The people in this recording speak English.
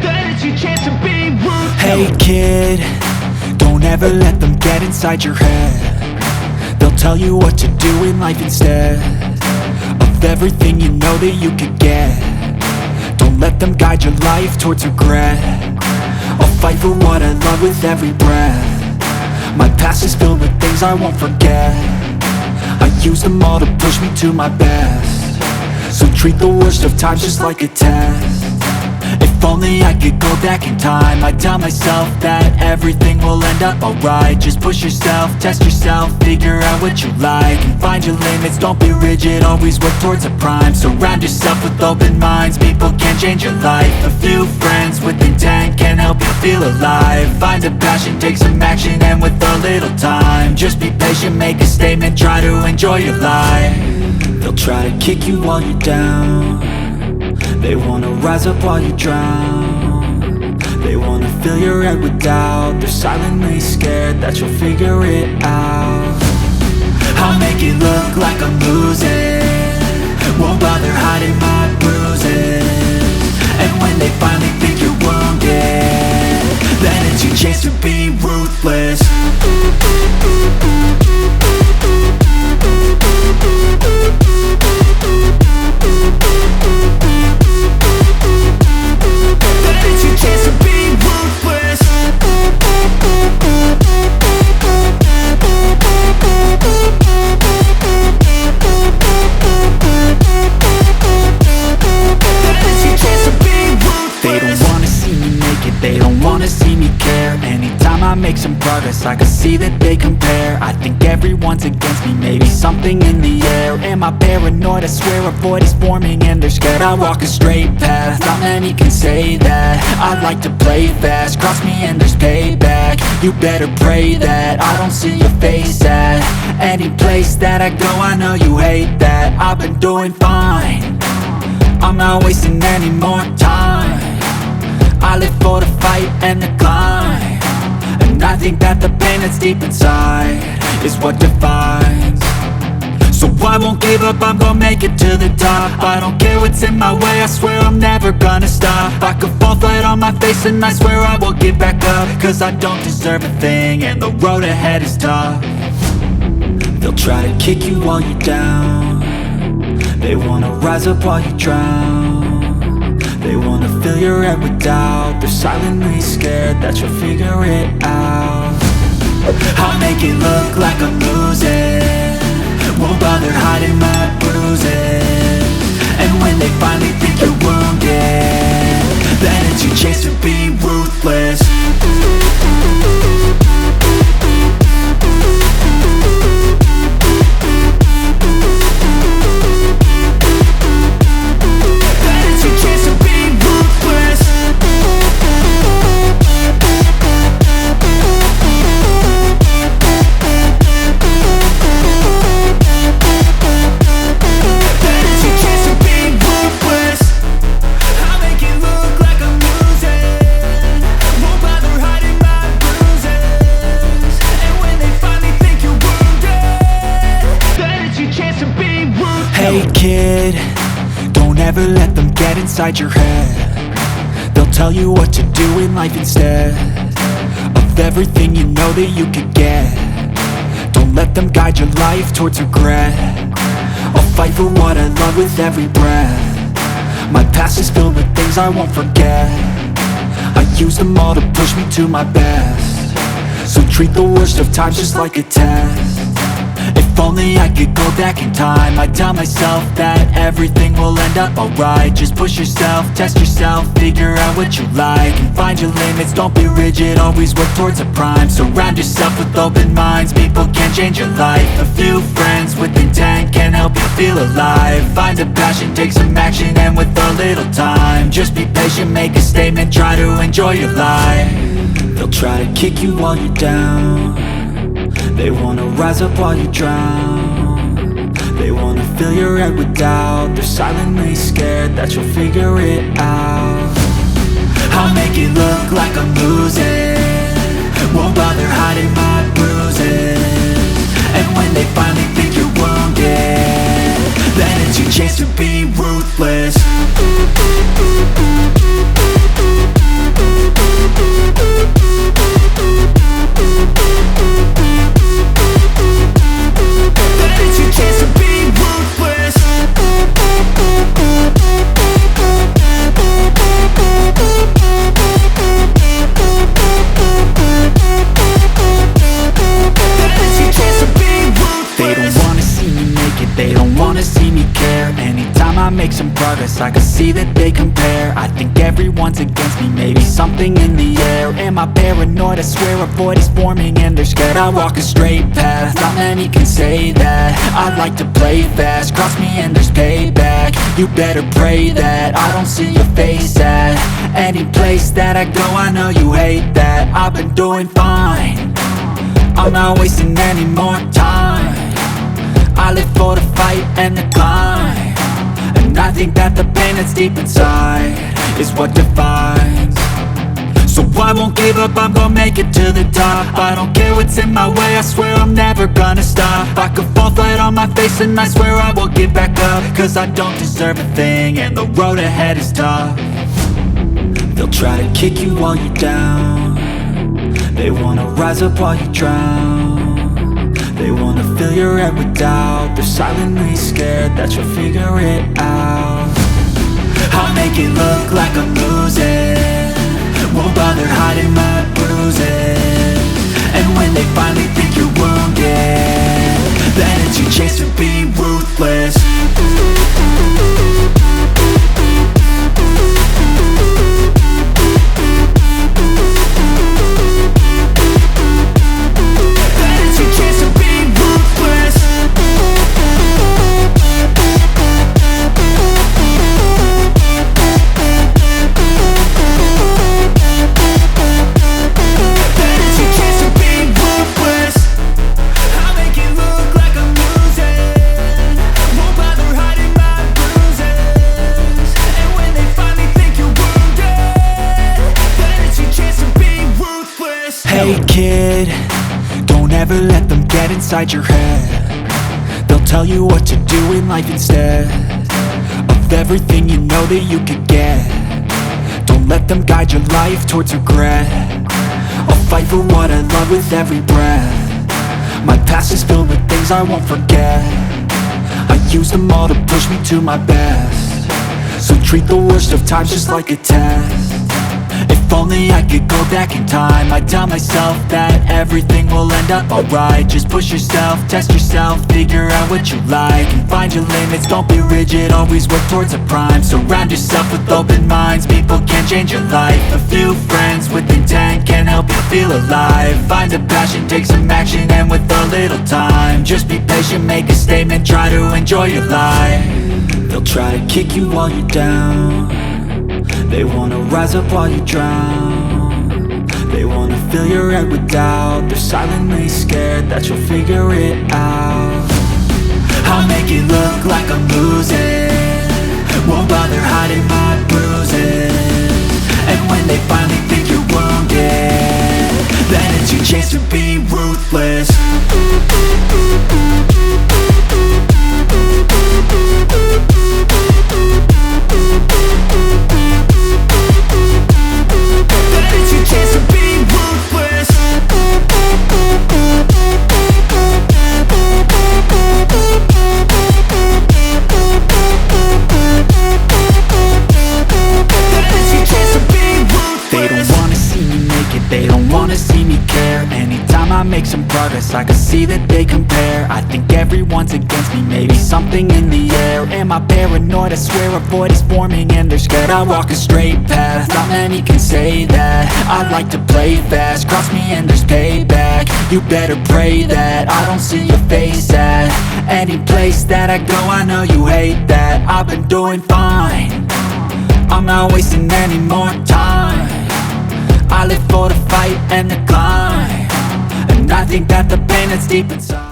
Then it's your chance to be ruthless. Hey kid, don't ever let them get inside your head. They'll tell you what to do in life instead of everything you know that you could get. Don't let them guide your life towards regret. I'll fight for what I love with every breath. My past is filled with things I won't forget. I use them all to push me to my best. So treat the worst of times just like a test. If only I could go back in time, I'd tell myself that everything will end up alright. Just push yourself, test yourself, figure out what you like, and find your limits, don't be rigid, always work towards a prime. Surround yourself with open minds, people can change your life. A few friends with intent can help you feel alive. Find a passion, take some action, and with a little time, just be patient, make a statement, try to enjoy your life. They'll try to kick you while you're down. They wanna rise up while you drown. They wanna fill your head with doubt. They're silently scared that you'll figure it out. I'll make it look like I'm losing, won't bother hiding my bruises. And when they finally think you're wounded, then it's your chance to be ruthless. Make some progress, I can see that they compare. I think everyone's against me, maybe something in the air. Am I paranoid? I swear a void is forming and they're scared. I walk a straight path, not many can say that. I like to play fast, cross me and there's payback. You better pray that I don't see your face at any place that I go. I know you hate that. I've been doing fine, I'm not wasting any more time. I live for the fight and the climb, and I think that the pain that's deep inside is what defines. So I won't give up, I'm gonna make it to the top. I don't care what's in my way, I swear I'm never gonna stop. I could fall flat on my face and I swear I will get back up, cause I don't deserve a thing and the road ahead is tough. They'll try to kick you while you're down. They wanna rise up while you drown. They wanna fill your head with doubt. They're silently scared that you'll figure it out. I'll make it look like I'm losing, won't bother hiding my bruises. And when they finally think you're wounded, then it's your chance to be ruthless. Hey kid, don't ever let them get inside your head. They'll tell you what to do in life instead of everything you know that you could get. Don't let them guide your life towards regret. I'll fight for what I love with every breath. My past is filled with things I won't forget. I use them all to push me to my best. So treat the worst of times just like a test. If only I could go back in time, I'd tell myself that everything will end up alright. Just push yourself, test yourself, figure out what you like, and find your limits, don't be rigid, always work towards a prime. Surround yourself with open minds, people can change your life. A few friends with intent can help you feel alive. Find a passion, take some action, and with a little time, just be patient, make a statement, try to enjoy your life. They'll try to kick you while you're down. They wanna rise up while you drown. They wanna fill your head with doubt. They're silently scared that you'll figure it out. I'll make it look like I'm losing, won't bother hiding my bruises. And when they finally think you're wounded, then it's your chance to be ruthless. some progress, I can see that they compare. I think everyone's against me, maybe something in the air. Am I paranoid? I swear a void is forming and they're scared. I walk a straight path, not many can say that. I like to play fast, cross me and there's payback. You better pray that I don't see your face at any place that I go. I know you hate that. I've been doing fine, I'm not wasting any more time. I live for the fight and the climb, and I think that the pain that's deep inside is what defines. So I won't give up, I'm gonna make it to the top. I don't care what's in my way, I swear I'm never gonna stop. I could fall flat on my face and I swear I will get back up, cause I don't deserve a thing and the road ahead is tough. They'll try to kick you while you're down, they wanna rise up while you drown. They wanna fill your head with doubt, they're silently scared that you'll figure it out. I'll make it look like I'm losing, won't bother hiding my bruises. And when they finally think you're wounded, then it's your chance to be ruthless. Hey kid, don't ever let them get inside your head. They'll tell you what to do in life instead of everything you know that you could get. Don't let them guide your life towards regret. I'll fight for what I love with every breath. My past is filled with things I won't forget. I use them all to push me to my best. So treat the worst of times just like a test. If only I could go back in time, I'd tell myself that everything will end up alright. Just push yourself, test yourself, figure out what you like, and find your limits, don't be rigid, always work towards a prime. Surround yourself with open minds, people can change your life. A few friends with intent can help you feel alive. Find a passion, take some action, and with a little time, just be patient, make a statement, try to enjoy your life. They'll try to kick you while you're down, they wanna rise up while you drown. They wanna fill your head with doubt, they're silently scared that you'll figure it out. I'll make it look like I'm losing, won't bother hiding my bruises. And when they finally think you're wounded, then it's your chance to be ruthless. They don't wanna see me care. Anytime I make some progress, I can see that they compare. I think everyone's against me, maybe something in the air. Am I paranoid? I swear a void is forming and they're scared. I walk a straight path, not many can say that. I like to play fast, cross me and there's payback. You better pray that I don't see your face at any place that I go. I know you hate that. I've been doing fine, I'm not wasting any more time. I live for the fight and the climb, and I think that the pain that's deep inside